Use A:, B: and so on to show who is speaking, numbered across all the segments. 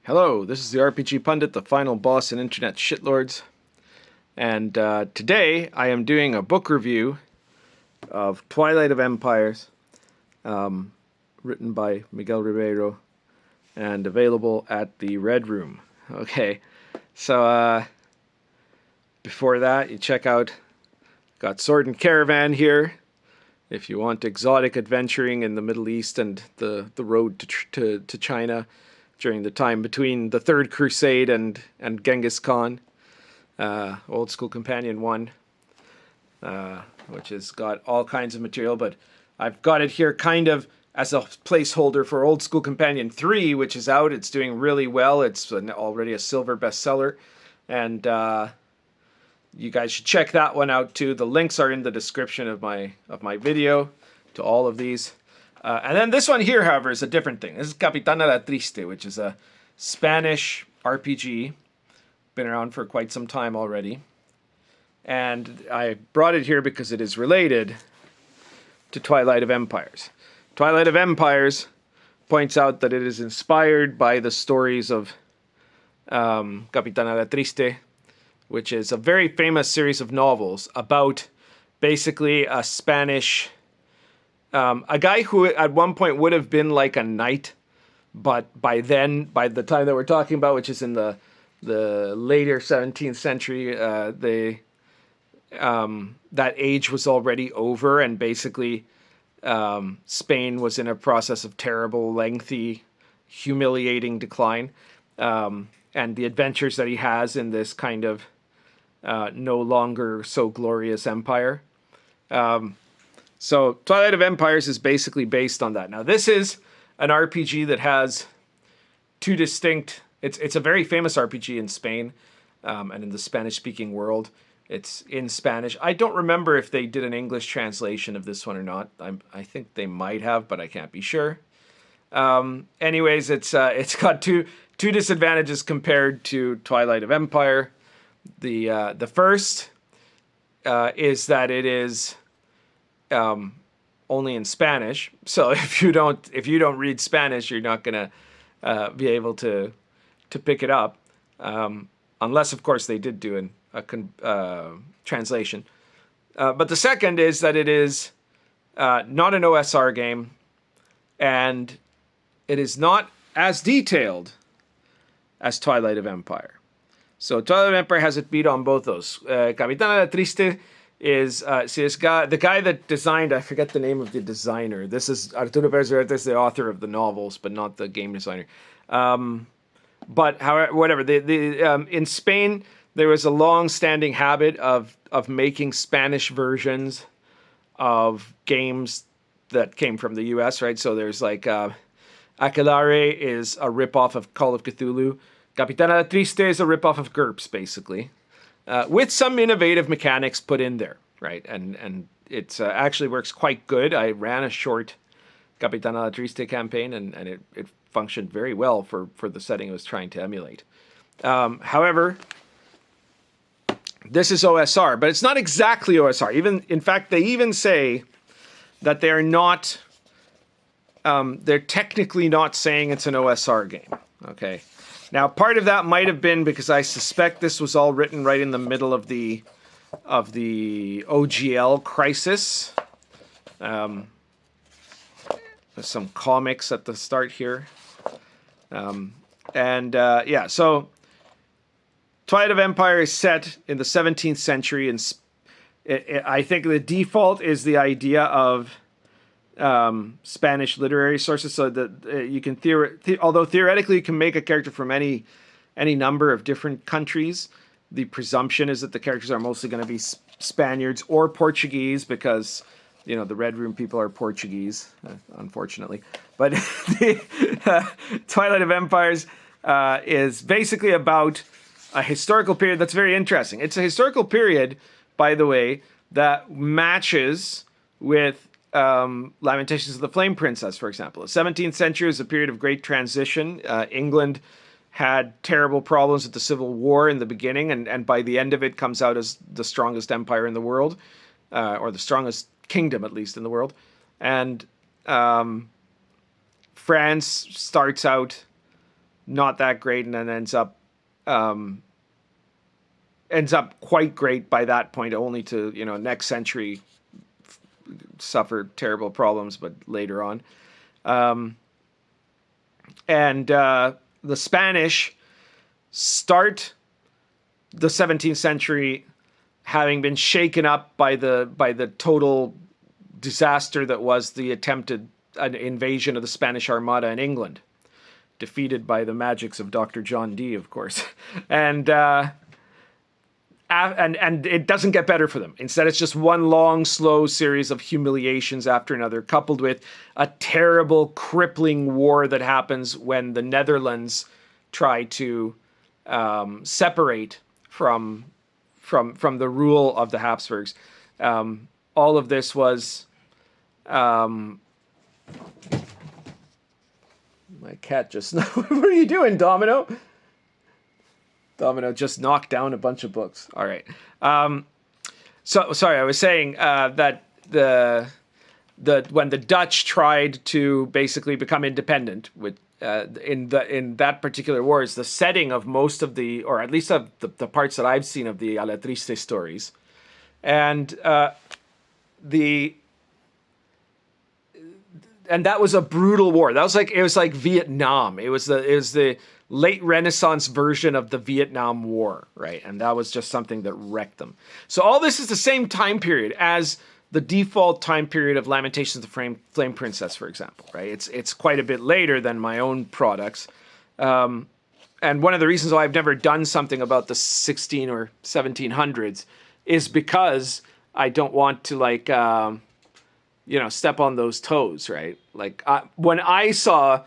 A: Hello, this is the RPG Pundit, the final boss in Internet Shitlords. And today I am doing a book review of Twilight of Empires, written by Miguel Ribeiro and available at the Red Room. Okay, so before that, you check out, got Sword and Caravan here. If you want exotic adventuring in the Middle East and the road to China during the time between the Third Crusade and Genghis Khan. Old School Companion 1, which has got all kinds of material, but I've got it here kind of as a placeholder for Old School Companion 3, which is out. It's doing really well. It's already a silver bestseller, and you guys should check that one out too. The links are in the description of my video to all of these. And then this one here, however, is a different thing. This is Capitana la Triste, which is a Spanish RPG. Been around for quite some time already. And I brought it here because it is related to Twilight of Empires. Twilight of Empires points out that it is inspired by the stories of Capitana la Triste, which is a very famous series of novels about basically a Spanish... a guy who at one point would have been like a knight, but by the time that we're talking about, which is in the later 17th century, that age was already over, and basically Spain was in a process of terrible, lengthy, humiliating decline. And the adventures that he has in this kind of no longer so glorious empire. So Twilight of Empires is basically based on that. Now, this is an RPG that has two distinct... It's a very famous RPG in Spain and in the Spanish-speaking world. It's in Spanish. I don't remember if they did an English translation of this one or not. I think they might have, but I can't be sure. Anyways, it's got two disadvantages compared to Twilight of Empire. The first is that it is... only in Spanish. So if you don't read Spanish, you're not gonna be able to pick it up, unless of course they did do a translation. But the second is that it is not an OSR game, and it is not as detailed as Twilight of Empire. So Twilight of Empire has it beat on both those. Capitana la Triste is the guy that designed, I forget the name of the designer. This is Arturo Pérez Reverte, the author of the novels, but not the game designer. But however, whatever. In Spain, there was a long-standing habit of making Spanish versions of games that came from the U.S., right? So there's like Aquelarre is a ripoff of Call of Cthulhu. Capitana la Triste is a ripoff of GURPS, basically. With some innovative mechanics put in there, right? And it actually works quite good. I ran a short Capitana la Triste campaign, and it functioned very well for the setting it was trying to emulate. However, this is OSR, but it's not exactly OSR. In fact, they even say that they're not... they're technically not saying it's an OSR game, okay? Now, part of that might have been because I suspect this was all written right in the middle of the OGL crisis. There's some comics at the start here. Yeah, so Twilight of Empire is set in the 17th century, and I think the default is the idea of Spanish literary sources, so that you can although theoretically you can make a character from any number of different countries, the presumption is that the characters are mostly going to be Spaniards or Portuguese, because the Red Room people are Portuguese, unfortunately. But Twilight of Empires is basically about a historical period that's very interesting. It's a historical period, by the way, that matches with Lamentations of the Flame Princess, for example. The 17th century is a period of great transition. England had terrible problems with the Civil War in the beginning, and by the end of it comes out as the strongest empire in the world, or the strongest kingdom, at least, in the world. And France starts out not that great, and then ends up quite great by that point, only to, next century suffer terrible problems, but later on. And the Spanish start the 17th century having been shaken up by the total disaster that was the attempted invasion of the Spanish Armada in England, defeated by the magics of Dr. John Dee, of course. And it doesn't get better for them. Instead, it's just one long, slow series of humiliations after another, coupled with a terrible, crippling war that happens when the Netherlands try to separate from the rule of the Habsburgs. All of this was... my cat just... What are you doing, Domino? Domino just knocked down a bunch of books. All right. So sorry, I was saying that when the Dutch tried to basically become independent in that particular war, is the setting of most of the, or at least of the parts that I've seen of the Aletriste stories, and that was a brutal war. It was like Vietnam. It was the late Renaissance version of the Vietnam War, right? And that was just something that wrecked them. So all this is the same time period as the default time period of Lamentations of the Flame Princess, for example, right? It's quite a bit later than my own products. And one of the reasons why I've never done something about the 16 or 1700s is because I don't want to step on those toes, right? When I saw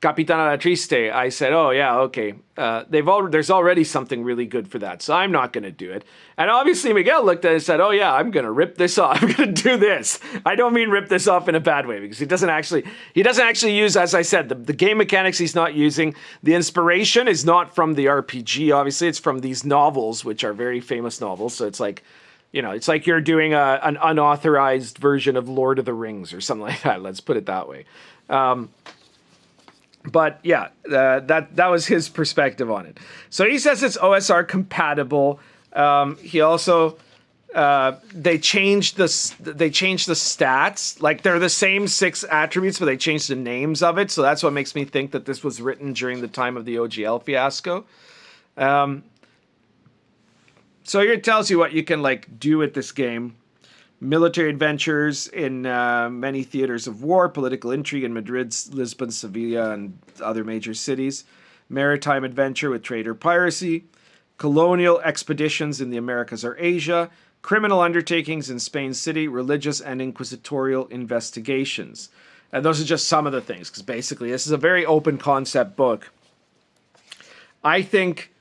A: Capitana La Triste, I said, oh yeah, okay. There's already something really good for that, so I'm not going to do it. And obviously Miguel looked at it and said, oh yeah, I'm going to rip this off. I'm going to do this. I don't mean rip this off in a bad way, because he doesn't actually use, as I said, the game mechanics he's not using. The inspiration is not from the RPG, obviously. It's from these novels, which are very famous novels. So it's like, it's like you're doing an unauthorized version of Lord of the Rings or something like that. Let's put it that way. But yeah, that was his perspective on it. So he says it's OSR compatible. He also they changed the stats. Like, they're the same 6 attributes, but they changed the names of it. So that's what makes me think that this was written during the time of the OGL fiasco. So here it tells you what you can do with this game. Military adventures in many theaters of war, political intrigue in Madrid, Lisbon, Sevilla, and other major cities, maritime adventure with trader piracy, colonial expeditions in the Americas or Asia, criminal undertakings in Spain City, religious and inquisitorial investigations. And those are just some of the things, because basically this is a very open concept book. I think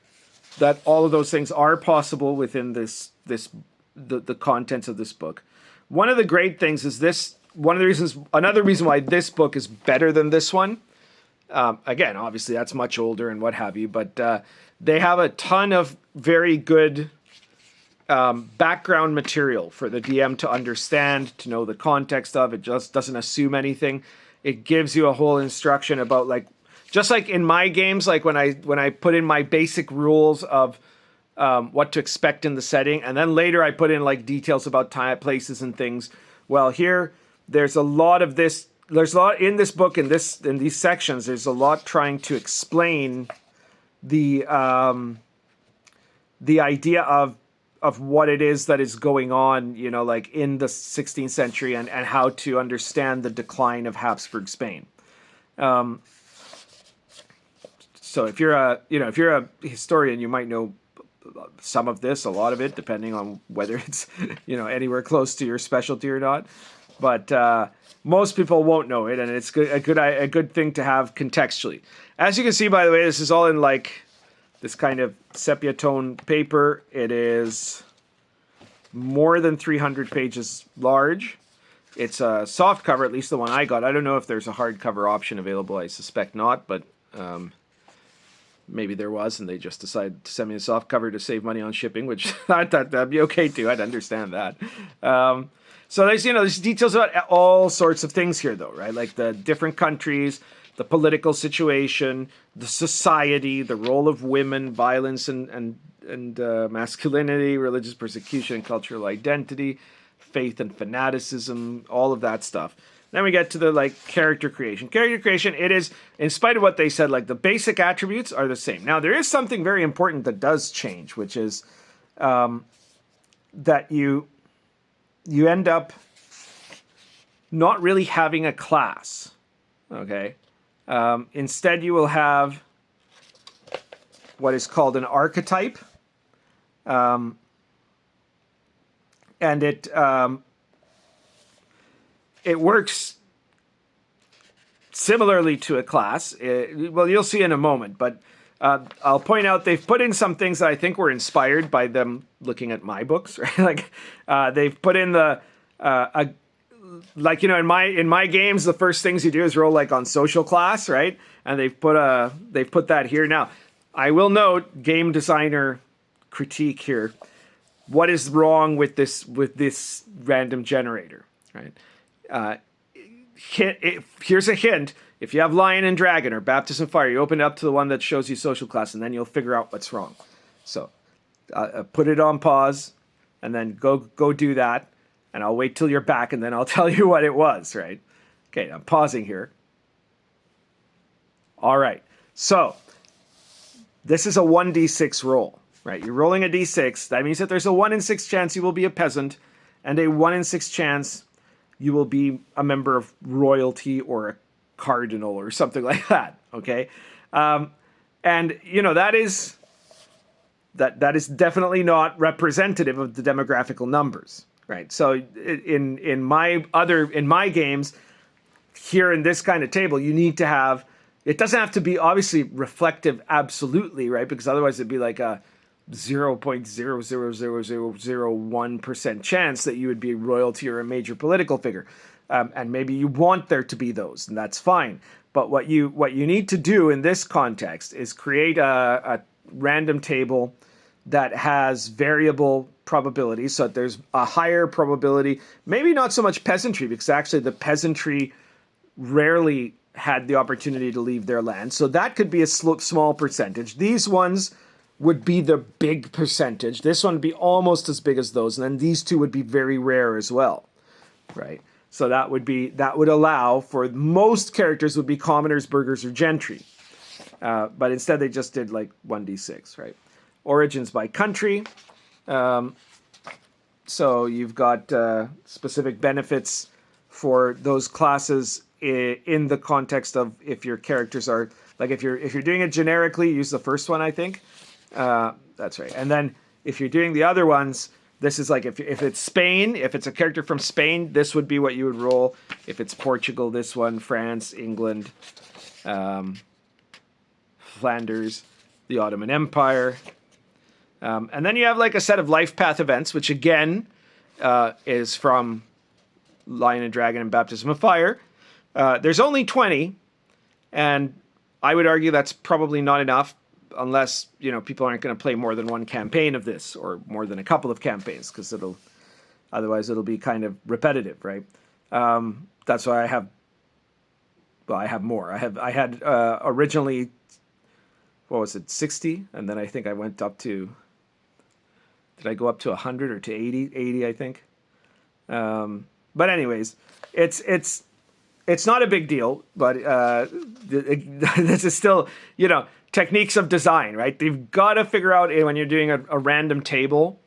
A: that all of those things are possible within the contents of this book. One of the great things is another reason why this book is better than this one. Again, obviously that's much older and what have you, but they have a ton of very good background material for the DM to understand, to know the context of. It just doesn't assume anything. It gives you a whole instruction about, just like in my games, like when I put in my basic rules of what to expect in the setting, and then later I put in details about time, places, and things. Well, here there's a lot of this. There's a lot in this book, in these sections. There's a lot trying to explain the idea of what it is that is going on, in the 16th century, and how to understand the decline of Habsburg Spain. So if you're a historian, you might know some of this, a lot of it, depending on whether it's, anywhere close to your specialty or not. But most people won't know it, and it's a good thing to have contextually. As you can see, by the way, this is all in this kind of sepia tone paper. It is more than 300 pages large. It's a soft cover, at least the one I got. I don't know if there's a hardcover option available. I suspect not, but maybe there was, and they just decided to send me a soft cover to save money on shipping, which I thought that'd be okay too. I'd understand that. So there's details about all sorts of things here, though, right? Like the different countries, the political situation, the society, the role of women, violence and masculinity, religious persecution and cultural identity, faith and fanaticism, all of that stuff. Then we get to the like character creation. Character creation, it is, in spite of what they said, like the basic attributes are the same. Now there is something very important that does change, which is that you end up not really having a class. Okay. Instead, you will have what is called an archetype. And it works similarly to a class. Well, you'll see in a moment, but I'll point out they've put in some things that I think were inspired by them looking at my books, right? Like they've put in the like, you know, in my games, the first things you do is roll like on social class, right? And they've put that here. Now, I will note, game designer critique here. What is wrong with this random generator, right? Here's a hint. If you have Lion and Dragon or Baptism Fire, you open it up to the one that shows you social class, and then you'll figure out what's wrong. So put it on pause, and then go do that, and I'll wait till you're back, and then I'll tell you what it was, right? Okay, I'm pausing here. All right, so this is a 1d6 roll, right? You're rolling a d6. That means that there's a 1 in 6 chance you will be a peasant, and a 1 in 6 chance you will be a member of royalty or a cardinal or something like that, okay? And, you know, that is definitely not representative of the demographical numbers, right? So in my games, here in this kind of table, you need to have, it doesn't have to be obviously reflective absolutely, right? Because otherwise it'd be like a 0.00001% chance that you would be royalty or a major political figure. And maybe you want there to be those, and that's fine. But what you need to do in this context is create a random table that has variable probabilities, so that there's a higher probability, maybe not so much peasantry, because actually the peasantry rarely had the opportunity to leave their land. So that could be a small percentage. These ones would be the big percentage. This one would be almost as big as those, and then these two would be very rare as well, right? So that would allow for most characters would be commoners, burghers, or gentry, but instead they just did like 1d6, right? Origins by country. So you've got specific benefits for those classes in the context of if your characters are, like if you're doing it generically, use the first one, I think. That's right. And then if you're doing the other ones, this is like if it's Spain, if it's a character from Spain, this would be what you would roll. If it's Portugal, this one, France, England, Flanders, the Ottoman Empire. And then you have like a set of life path events, which again is from Lion and Dragon and Baptism of Fire. There's only 20, and I would argue that's probably not enough unless, you know, people aren't going to play more than one campaign of this or more than a couple of campaigns, because otherwise it'll be kind of repetitive, right? That's why I have more. I had originally, what was it, 60? And then I think I went up to, did I go up to 100 or to 80? 80, I think. But anyways, it's not a big deal, but this is still, you know, techniques of design, right? You've got to figure out when you're doing a random table,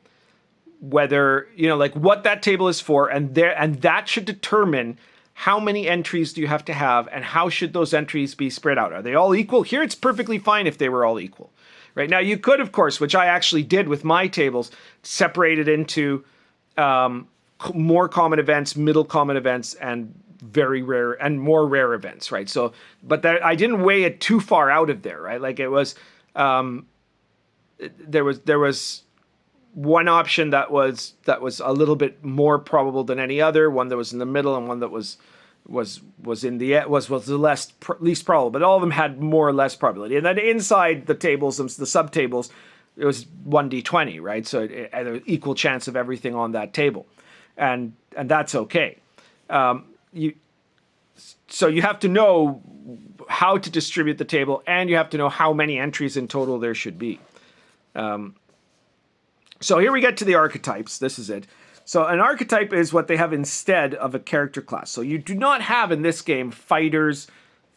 A: whether, you know, like what that table is for, and that should determine how many entries do you have to have, and how should those entries be spread out? Are they all equal? Here, it's perfectly fine if they were all equal, right? Now, you could, of course, which I actually did with my tables, separate it into more common events, middle common events, and very rare and more rare events, right? So, but I didn't weigh it too far out of there, right? Like it was, there was one option that was a little bit more probable than any other, one that was in the middle, and one that was the least probable. But all of them had more or less probability. And then inside the tables, the subtables, it was 1d20, right? So it had an equal chance of everything on that table, and that's okay. so you have to know how to distribute the table, and you have to know how many entries in total there should be. So here we get to the archetypes. This is it. So an archetype is what they have instead of a character class. So you do not have in this game fighters,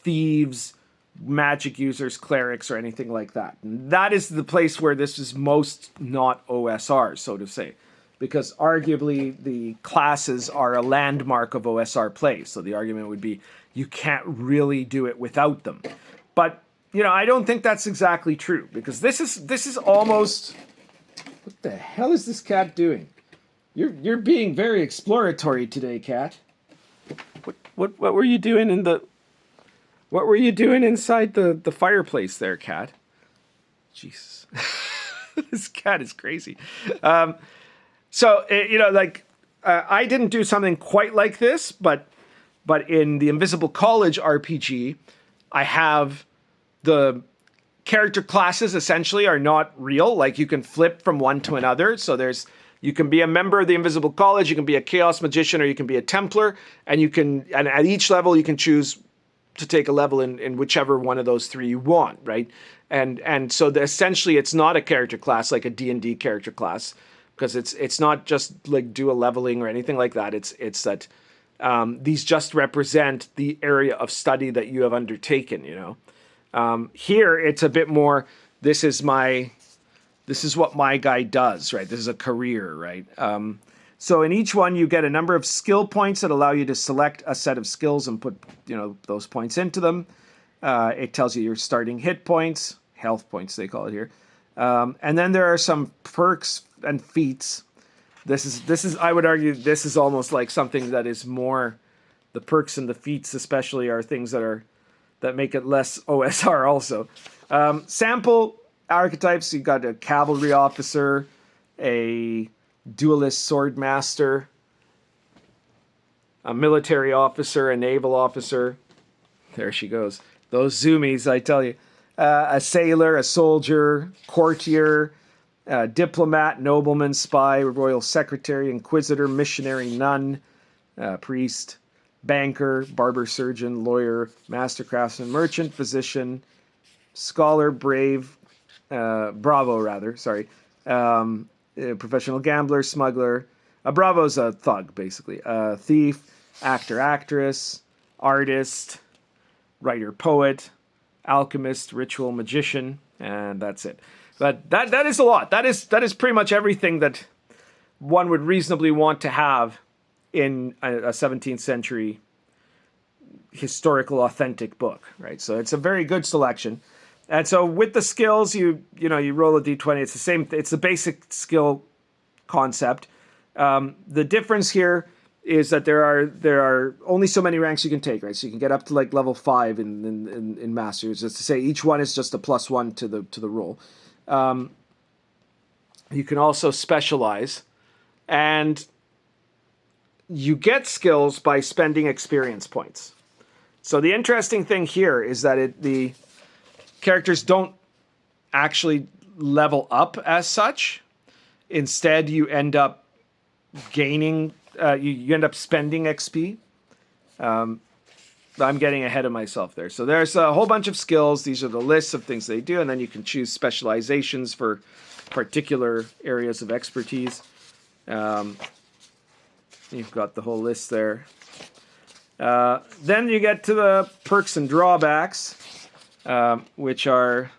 A: thieves, magic users, clerics, or anything like that. And that is the place where this is most not OSR, so to say. Because arguably the classes are a landmark of OSR play. So the argument would be you can't really do it without them. But, you know, I don't think that's exactly true. Because this is almost... What the hell is this cat doing? You're being very exploratory today, cat. What were you doing in the... What were you doing inside the fireplace there, cat? Jesus. This cat is crazy. So, you know, like, I didn't do something quite like this, but in the Invisible College RPG, I have the character classes essentially are not real. Like, you can flip from one to another. So you can be a member of the Invisible College, you can be a Chaos Magician, or you can be a Templar, and at each level you can choose to take a level in whichever one of those three you want, right? And so essentially it's not a character class like a D&D character class, because it's not just like do a leveling or anything like that. It's that these just represent the area of study that you have undertaken, you know. Here it's a bit more, this is what my guy does, right? This is a career, right? So in each one, you get a number of skill points that allow you to select a set of skills and put, you know, those points into them. It tells you your starting hit points, health points they call it here. And then there are some perks and feats. This is I would argue this is almost like something that is more, the perks and the feats especially are things that make it less OSR also. Sample archetypes, you got a cavalry officer, a duelist sword master, a military officer, a naval officer. There she goes. Those zoomies, I tell you. A sailor, a soldier, courtier, diplomat, nobleman, spy, royal secretary, inquisitor, missionary, nun, priest, banker, barber, surgeon, lawyer, master craftsman, merchant, physician, scholar, bravo, professional gambler, smuggler. A bravo's a thug, basically. Thief, actor, actress, artist, writer, poet, alchemist, ritual magician, and that's it. But that is a lot. That is pretty much everything that one would reasonably want to have in a 17th century historical authentic book, right? So it's a very good selection. And so with the skills, you roll a d20. It's the same. It's the basic skill concept. The difference here is that there are only so many ranks you can take, right? So you can get up to like level 5 in masters. It's to say each one is just a +1 to the roll. You can also specialize, and you get skills by spending experience points. So the interesting thing here is that the characters don't actually level up as such. Instead, you end up gaining, you end up spending XP. I'm getting ahead of myself there. So there's a whole bunch of skills. These are the lists of things they do, and then you can choose specializations for particular areas of expertise. You've got the whole list there. Then you get to the perks and drawbacks, which are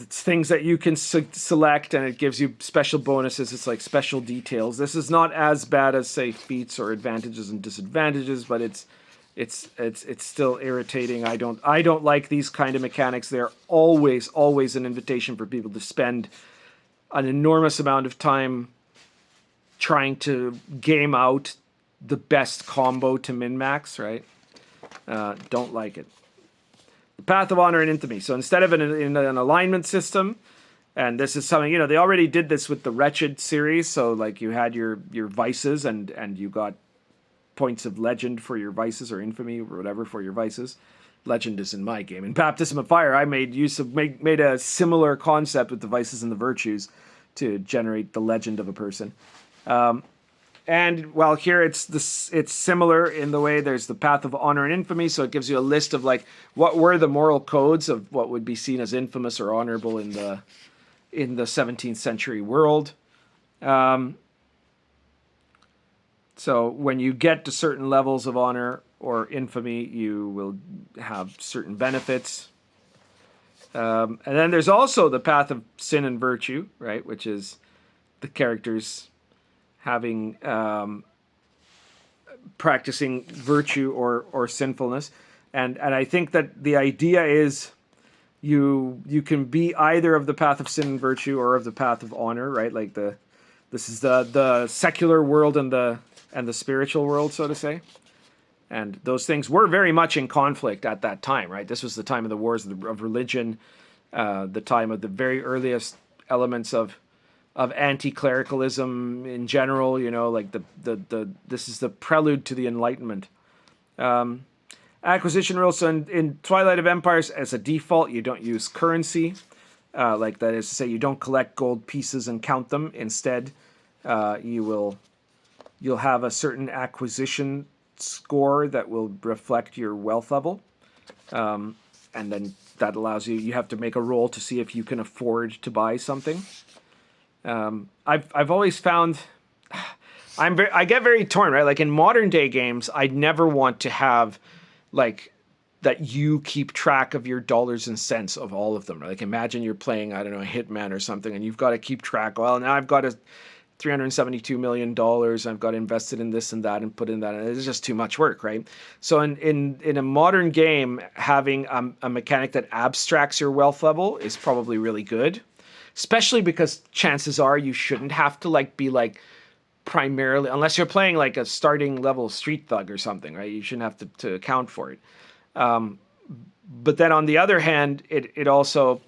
A: things that you can select, and it gives you special bonuses. It's like special details. This is not as bad as, say, feats or advantages and disadvantages, but it's still irritating. I don't like these kind of mechanics. They're always an invitation for people to spend an enormous amount of time trying to game out the best combo to min-max, right? Don't like it. The Path of Honor and Infamy. So instead of in an alignment system, and this is something, they already did this with the Wretched series. So like you had your vices and you got points of legend for your vices, or infamy or whatever for your vices. Legend is in my game. In Baptism of Fire, I made a similar concept with the vices and the virtues to generate the legend of a person. And while here it's similar in the way there's the path of honor and infamy, so it gives you a list of like what were the moral codes of what would be seen as infamous or honorable in the 17th century world. So when you get to certain levels of honor or infamy, you will have certain benefits. And then there's also the path of sin and virtue, right, which is the characters having practicing virtue or sinfulness, and I think that the idea is you can be either of the path of sin and virtue or of the path of honor, right? Like this is the secular world and the spiritual world, so to say, and those things were very much in conflict at that time, right? This was the time of the wars of religion, the time of the very earliest elements of anti-clericalism in general, you know, like this is the prelude to the Enlightenment. Acquisition rules. So in Twilight of Empires, as a default, you don't use currency. Like that is to say, you don't collect gold pieces and count them. Instead, you'll have a certain acquisition score that will reflect your wealth level. And then that allows you have to make a roll to see if you can afford to buy something. I've always found I get very torn, right? Like in modern day games, I'd never want to have like that you keep track of your dollars and cents of all of them. Right? Like imagine you're playing, I don't know, a Hitman or something, and you've got to keep track. Well, now I've got $372 million. I've got invested in this and that and put in that. And it's just too much work, right? So in a modern game, having a mechanic that abstracts your wealth level is probably really good. Especially because chances are you shouldn't have to like be like primarily, unless you're playing like a starting level street thug or something, right? You shouldn't have to account for it. But then on the other hand, it also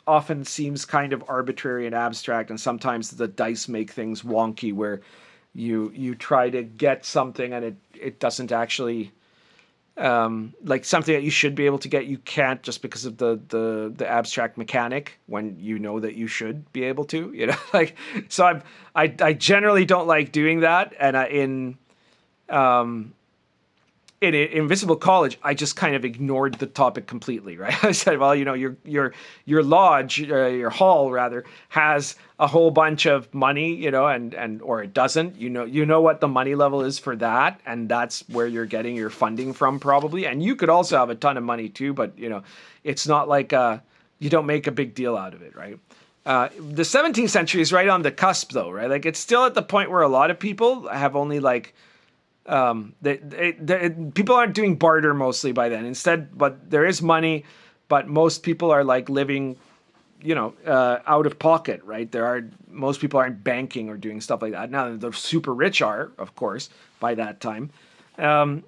A: often seems kind of arbitrary and abstract, and sometimes the dice make things wonky where you try to get something and it doesn't actually like something that you should be able to get, you can't just because of the abstract mechanic when you know that you should be able to, you know, like, so I generally don't like doing that. And in Invisible College, I just kind of ignored the topic completely, right? I said, well, you know, your lodge, your hall rather, has a whole bunch of money, you know, and or it doesn't. You know what the money level is for that, and that's where you're getting your funding from probably. And you could also have a ton of money too, but you know, it's not like you don't make a big deal out of it, right? The 17th century is right on the cusp, though, right? Like it's still at the point where a lot of people have only like. People aren't doing barter mostly by then. Instead, but there is money, but most people are like living, you know, out of pocket, right? Most people aren't banking or doing stuff like that. Now the super rich are, of course, by that time, and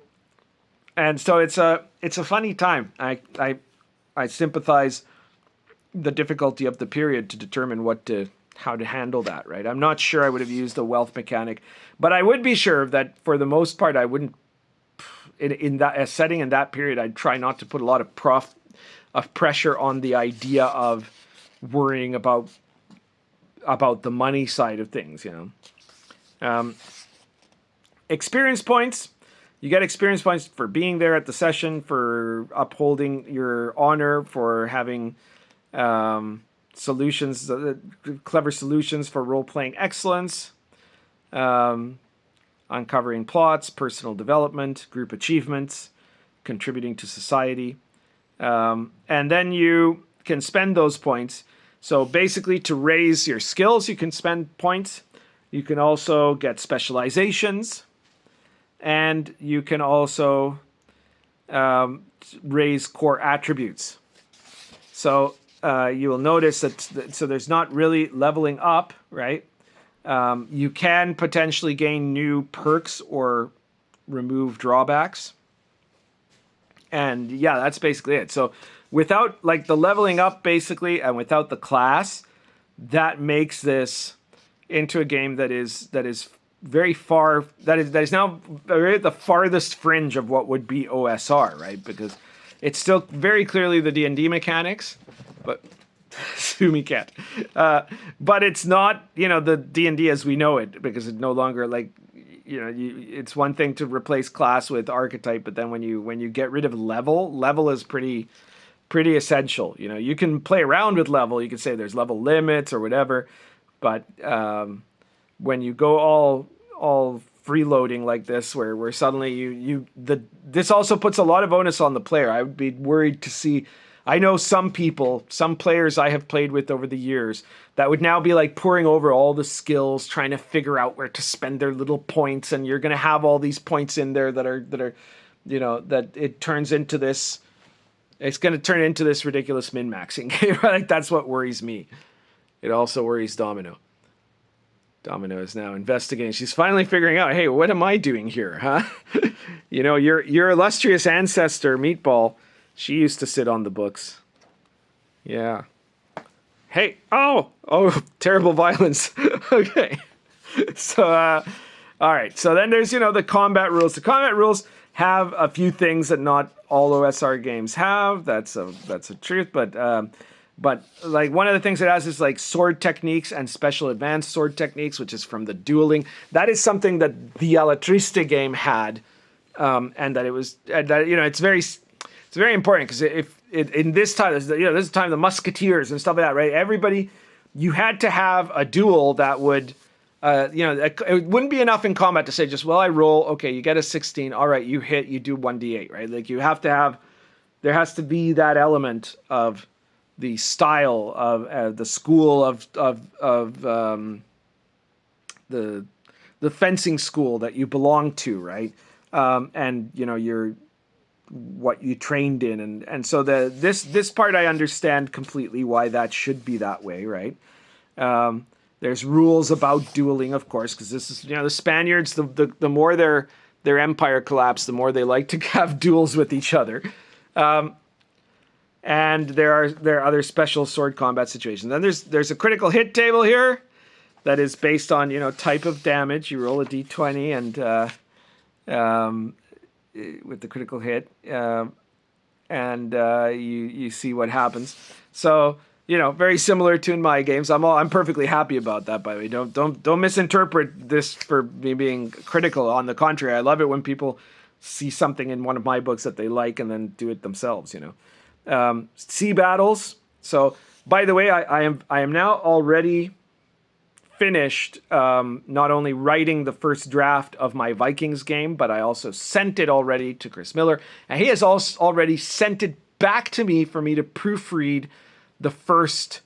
A: so it's a funny time. I sympathize the difficulty of the period to determine how to handle that, right? I'm not sure I would have used a wealth mechanic, but I would be sure that for the most part, I wouldn't, in that setting in that period, I'd try not to put a lot of pressure on the idea of worrying about the money side of things, you know. Experience points. You get experience points for being there at the session, for upholding your honor, for having solutions, clever solutions for role-playing excellence, uncovering plots, personal development, group achievements, contributing to society. And then you can spend those points. So basically to raise your skills, you can spend points. You can also get specializations. And you can also raise core attributes. So you will notice that so there's not really leveling up, right? You can potentially gain new perks or remove drawbacks. And yeah, that's basically it. So without like the leveling up basically, and without the class, that makes this into a game that is very far, that is now very at the farthest fringe of what would be OSR, right? Because it's still very clearly the D&D mechanics, but sue me, cat. But it's not, you know, the D&D as we know it, because it no longer, like, it's one thing to replace class with archetype, but then when you get rid of level is pretty essential. You can play around with level. You can say there's level limits or whatever, but when you go all freeloading like this, where suddenly this also puts a lot of onus on the player. I would be worried to see. I know some players I have played with over the years that would now be like poring over all the skills, trying to figure out where to spend their little points, and you're going to have all these points in there that are that it turns into this. It's going to turn into this ridiculous min-maxing game. Like, that's what worries me. It also worries Domino. Domino is now investigating. She's finally figuring out, hey, what am I doing here, huh? Your illustrious ancestor, Meatball, she used to sit on the books. Yeah. Hey, oh, terrible violence. Okay. So, all right. So then there's, the combat rules. The combat rules have a few things that not all OSR games have. That's a truth. But like one of the things it has is like sword techniques and special advanced sword techniques, which is from the dueling. That is something that the Electricity game had, and that it was it's very important, because if in this time, this is the time of the musketeers and stuff like that, right? Everybody, you had to have a duel that would, it wouldn't be enough in combat to say just, well, I roll, okay, you get a 16, all right, you hit, you do 1d8, right? Like you have to have, there has to be that element of the style of the school of the fencing school that you belong to, right? And you're what you trained in, and so this part I understand completely why that should be that way, right? There's rules about dueling, of course, because this is the Spaniards. The more their empire collapsed, the more they like to have duels with each other. And there are other special sword combat situations. Then there's a critical hit table here that is based on type of damage. You roll a d20 and with the critical hit, and you see what happens. So very similar to in my games. I'm perfectly happy about that. By the way, don't misinterpret this for me being critical. On the contrary, I love it when people see something in one of my books that they like and then do it themselves. Sea battles. So, by the way, I am now already finished not only writing the first draft of my Vikings game, but I also sent it already to Chris Miller, and he has also already sent it back to me for me to proofread the first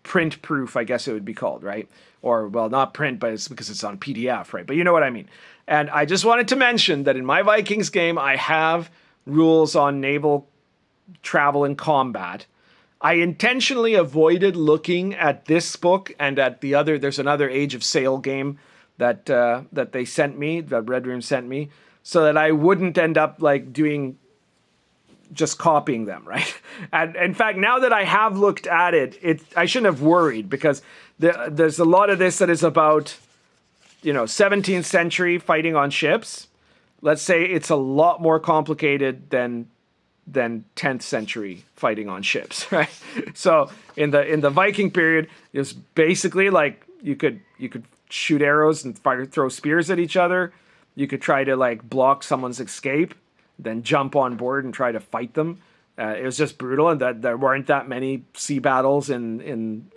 A: print proof, I guess it would be called, right? Or, well, not print, but it's because it's on PDF, right? But you know what I mean. And I just wanted to mention that in my Vikings game, I have rules on naval travel and combat. I intentionally avoided looking at this book and at the other. There's another Age of Sail game that they sent me, that Red Room sent me, so that I wouldn't end up like just copying them, right? And in fact, now that I have looked at it, I shouldn't have worried, because there's a lot of this that is about 17th century fighting on ships. Let's say it's a lot more complicated than 10th century fighting on ships, right? So in the Viking period, it was basically like you could shoot arrows and throw spears at each other. You could try to like block someone's escape, then jump on board and try to fight them. It was just brutal, and that there weren't that many sea battles in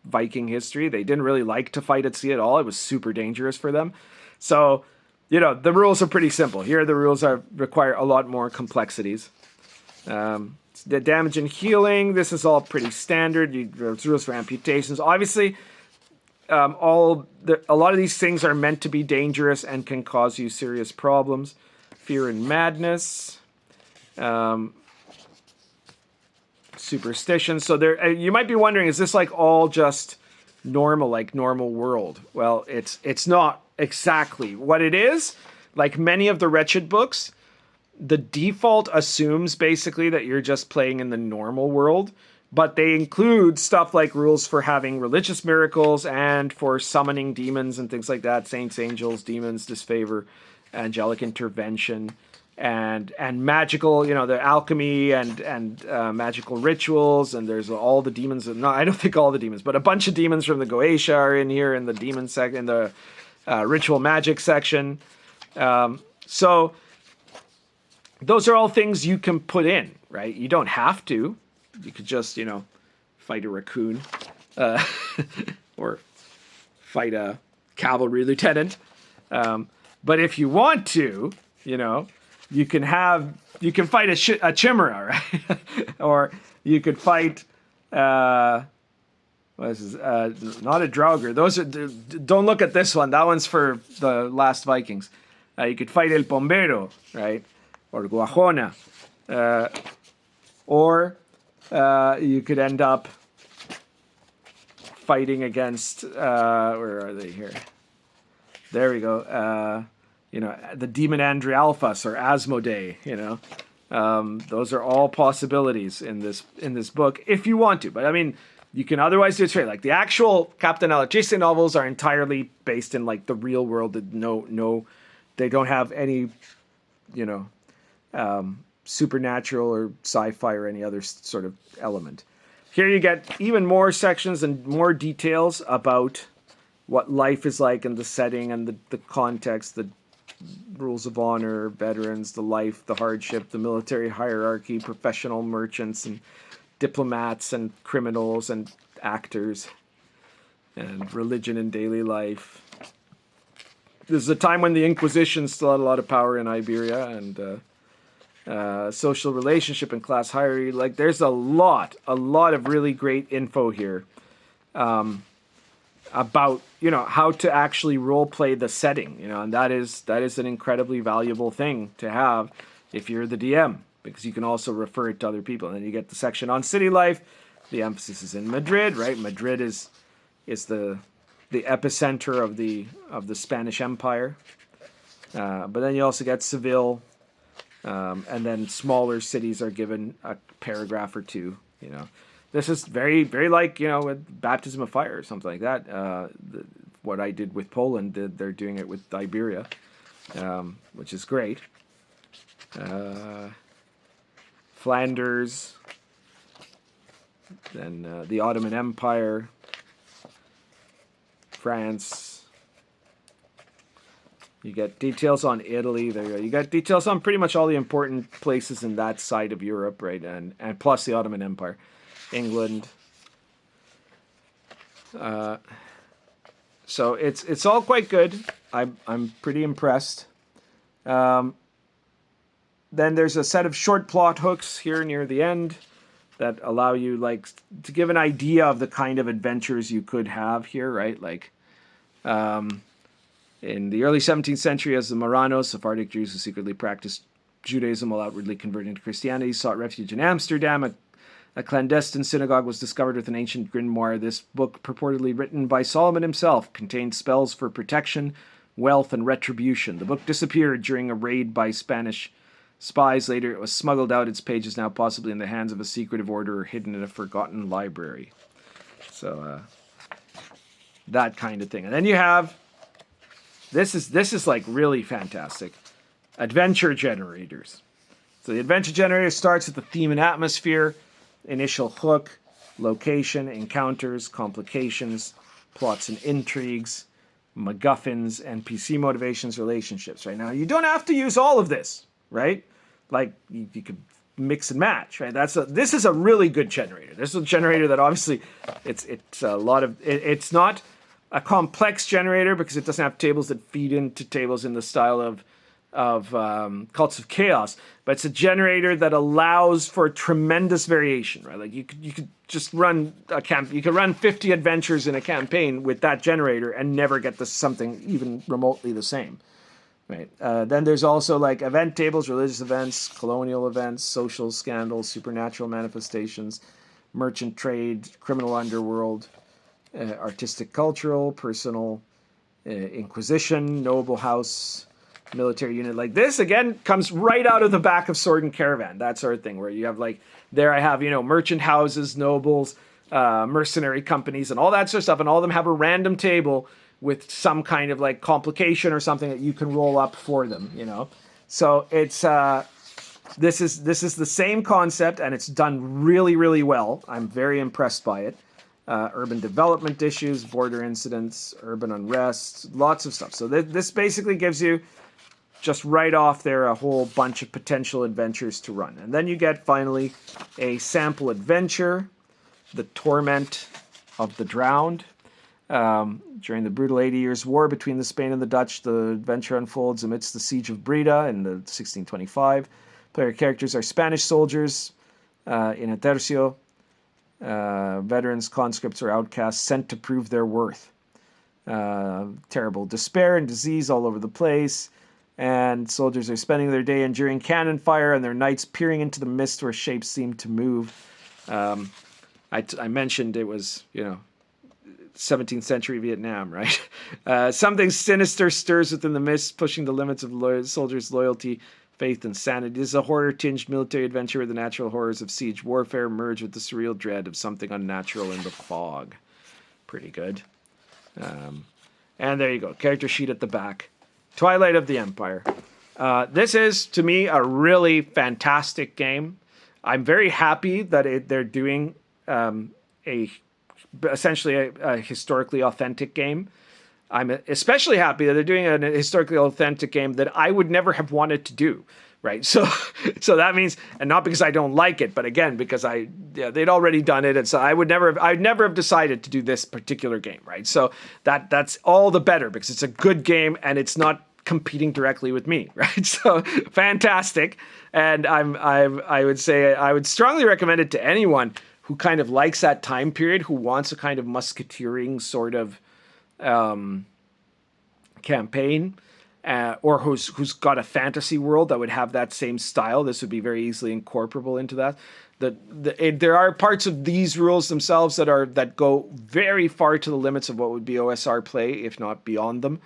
A: Viking history. They didn't really like to fight at sea at all. It was super dangerous for them. So, the rules are pretty simple. Here, the rules require a lot more complexities. The damage and healing, this is all pretty standard. There's rules for amputations. Obviously, a lot of these things are meant to be dangerous and can cause you serious problems. Fear and madness. Superstition. So you might be wondering, is this like all just normal, like normal world? Well, it's not exactly. What it is, like many of the Wretched books, the default assumes basically that you're just playing in the normal world, but they include stuff like rules for having religious miracles and for summoning demons and things like that. Saints, angels, demons, disfavor, angelic intervention, and magical, the alchemy and magical rituals, and there's all the demons. No, I don't think all the demons, but a bunch of demons from the Goetia are in here in the demon in the ritual magic section. So those are all things you can put in, right? You don't have to. You could just, fight a raccoon, or fight a cavalry lieutenant. But if you want to, you can fight a chimera, right? Or you could fight, what is this? Not a Draugr. Don't look at this one. That one's for the last Vikings. You could fight El Bombero, right? Or Guajona. Or you could end up fighting against, where are they here? There we go. The Demon Andrialphus or Asmodee, those are all possibilities in this book if you want to. But I mean, you can otherwise do it straight. Like the actual Captain Alachiste novels are entirely based in like the real world. They don't have any, supernatural or sci-fi or any other sort of element. Here you get even more sections and more details about what life is like and the setting and the context, the rules of honor, veterans, the life, the hardship, the military hierarchy, professional merchants and diplomats and criminals and actors, and religion in daily life. This is a time when the Inquisition still had a lot of power in Iberia, and social relationship and class hierarchy. Like there's a lot of really great info here about how to actually role play the setting, and that is an incredibly valuable thing to have if you're the DM, because you can also refer it to other people. And then you get the section on city life. The emphasis is in Madrid, right? Madrid is the epicenter of the Spanish Empire. But then you also get Seville, and then smaller cities are given a paragraph or two. This is very, very like, with Baptism of Fire or something like that. What I did with Poland, they're doing it with Iberia, which is great. Flanders, then the Ottoman Empire, France. You get details on Italy. There you go. You got details on pretty much all the important places in that side of Europe, right? And plus the Ottoman Empire. England. So it's all quite good. I'm pretty impressed. Then there's a set of short plot hooks here near the end that allow you to give an idea of the kind of adventures you could have here, right? Like in the early 17th century, as the Marranos, Sephardic Jews who secretly practiced Judaism while outwardly converting to Christianity, sought refuge in Amsterdam. A clandestine synagogue was discovered with an ancient grimoire. This book, purportedly written by Solomon himself, contained spells for protection, wealth, and retribution. The book disappeared during a raid by Spanish spies. Later, it was smuggled out. Its pages now possibly in the hands of a secretive order or hidden in a forgotten library. So, that kind of thing. And then you have, this is like really fantastic, adventure generators. So the adventure generator starts with the theme and atmosphere, initial hook, location, encounters, complications, plots and intrigues, MacGuffins, NPC motivations, relationships. Right now, you don't have to use all of this, right? Like you could mix and match, right? This is a really good generator. This is a generator that obviously it's a lot of it's not a complex generator because it doesn't have tables that feed into tables in the style of Cults of Chaos, but it's a generator that allows for tremendous variation, right? Like you could just run you could run 50 adventures in a campaign with that generator and never get something even remotely the same, right? Then there's also like event tables, religious events, colonial events, social scandals, supernatural manifestations, merchant trade, criminal underworld, artistic, cultural, personal, inquisition, noble house, military unit. Like this again comes right out of the back of Sword and Caravan, that sort of thing, where you have like there I have merchant houses, nobles, mercenary companies, and all that sort of stuff, and all of them have a random table with some kind of like complication or something that you can roll up for them. So it's this is the same concept, and it's done really, really well. I'm very impressed by it. Urban development issues, border incidents, urban unrest, lots of stuff. So this basically gives you, just right off there, a whole bunch of potential adventures to run. And then you get, finally, a sample adventure, The Torment of the Drowned. During the brutal 80 Years' War between the Spain and the Dutch, the adventure unfolds amidst the siege of Breda in 1625. Player characters are Spanish soldiers in a tercio, veterans, conscripts, or outcasts sent to prove their worth. Terrible despair and disease all over the place. And soldiers are spending their day enduring cannon fire and their nights peering into the mist where shapes seem to move. I mentioned it was, 17th century Vietnam, right? Something sinister stirs within the mist, pushing the limits of soldiers' loyalty, faith, and sanity. This is a horror-tinged military adventure where the natural horrors of siege warfare merge with the surreal dread of something unnatural in the fog. Pretty good. And there you go. Character sheet at the back. Twilight of the Empire. This is, to me, a really fantastic game. I'm very happy that they're doing essentially a historically authentic game. I'm especially happy that they're doing a historically authentic game that I would never have wanted to do, right? So that means, and not because I don't like it, but again, because they'd already done it, and so I'd never have decided to do this particular game, right? So that's all the better, because it's a good game and it's not competing directly with me, right? So fantastic. And I would say I would strongly recommend it to anyone who kind of likes that time period, who wants a kind of musketeering sort of campaign, or who's got a fantasy world that would have that same style. This would be very easily incorporable into that. There are parts of these rules themselves that go very far to the limits of what would be OSR play, if not beyond them.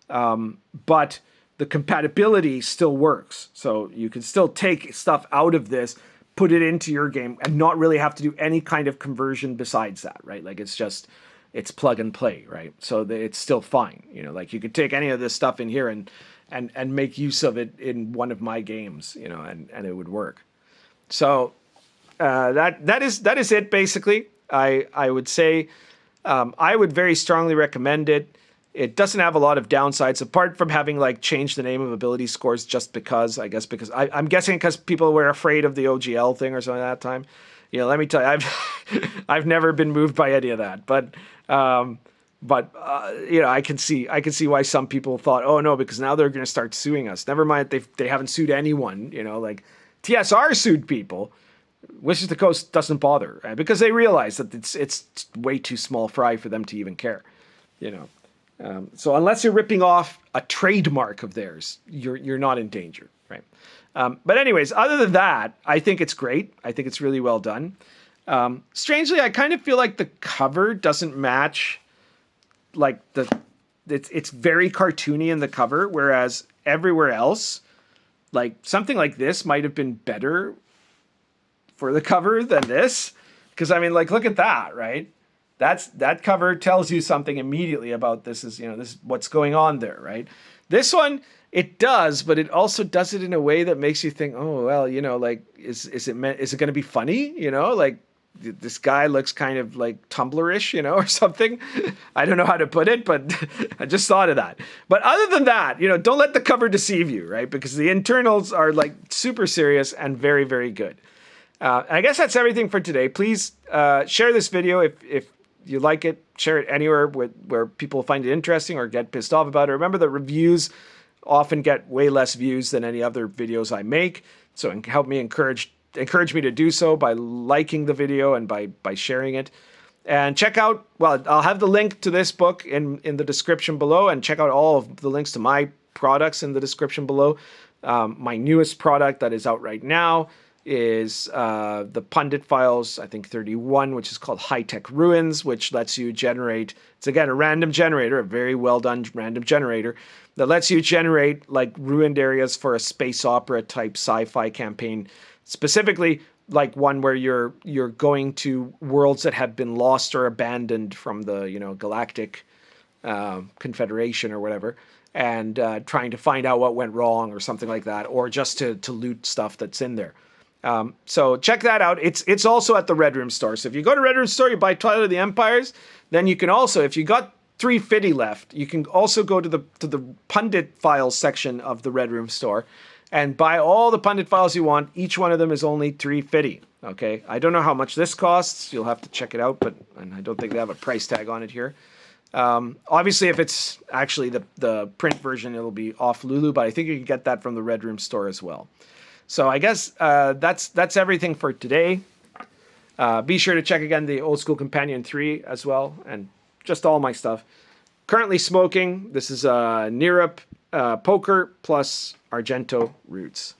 A: But the compatibility still works. So you can still take stuff out of this, put it into your game, and not really have to do any kind of conversion besides that, right? Like it's plug and play, right? So it's still fine. Like you could take any of this stuff in here and make use of it in one of my games, and it would work. So that is it basically. I would say I would very strongly recommend it. It doesn't have a lot of downsides, apart from having changed the name of ability scores just because, I'm guessing because people were afraid of the OGL thing or something at that time. Let me tell you, I've never been moved by any of that, but I can see why some people thought, oh no, because now they're going to start suing us. Never mind, they haven't sued anyone. Like TSR sued people. Wizards of the Coast doesn't bother, right? Because they realize that it's way too small fry for them to even care. So unless you're ripping off a trademark of theirs, you're not in danger, right? But anyways, other than that, I think it's great. I think it's really well done. Strangely, I kind of feel like the cover doesn't match, it's very cartoony in the cover, whereas everywhere else, something like this might have been better for the cover than this. Because look at that, right? That cover tells you something immediately about this is what's going on there, right? This one, it does, but it also does it in a way that makes you think, oh well, is it going to be funny? This guy looks kind of Tumblr-ish, or something. I don't know how to put it, but I just thought of that. But other than that, don't let the cover deceive you, right? Because the internals are super serious and very, very good. I guess that's everything for today. Please share this video if you like it. Share it anywhere where people find it interesting or get pissed off about it. Remember that reviews often get way less views than any other videos I make. So help me encourage me to do so by liking the video and by sharing it. And check out, I'll have the link to this book in the description below, and check out all of the links to my products in the description below. My newest product that is out right now is the PUNDIT Files, I think 31, which is called High Tech Ruins, which lets you generate, it's again a random generator, a very well done random generator, that lets you generate ruined areas for a space opera type sci-fi campaign, specifically one where you're going to worlds that have been lost or abandoned from the galactic confederation or whatever. and trying to find out what went wrong or something like that, or just to loot stuff that's in there. So check that out. It's also at the Red Room store. So if you go to Red Room store, you buy Twilight of the Empires, then you can also, if you got 350 left, you can also go to the Pundit Files section of the Red Room store and buy all the Pundit files you want. Each one of them is only 350. Okay, I don't know how much this costs. You'll have to check it out, and I don't think they have a price tag on it here. Obviously, if it's actually the print version, it'll be off Lulu, but I think you can get that from the Red Room store as well. So I guess that's everything for today. Be sure to check again the Old School Companion 3 as well, and just all my stuff. Currently smoking. This is Nira Poker plus Argento Roots.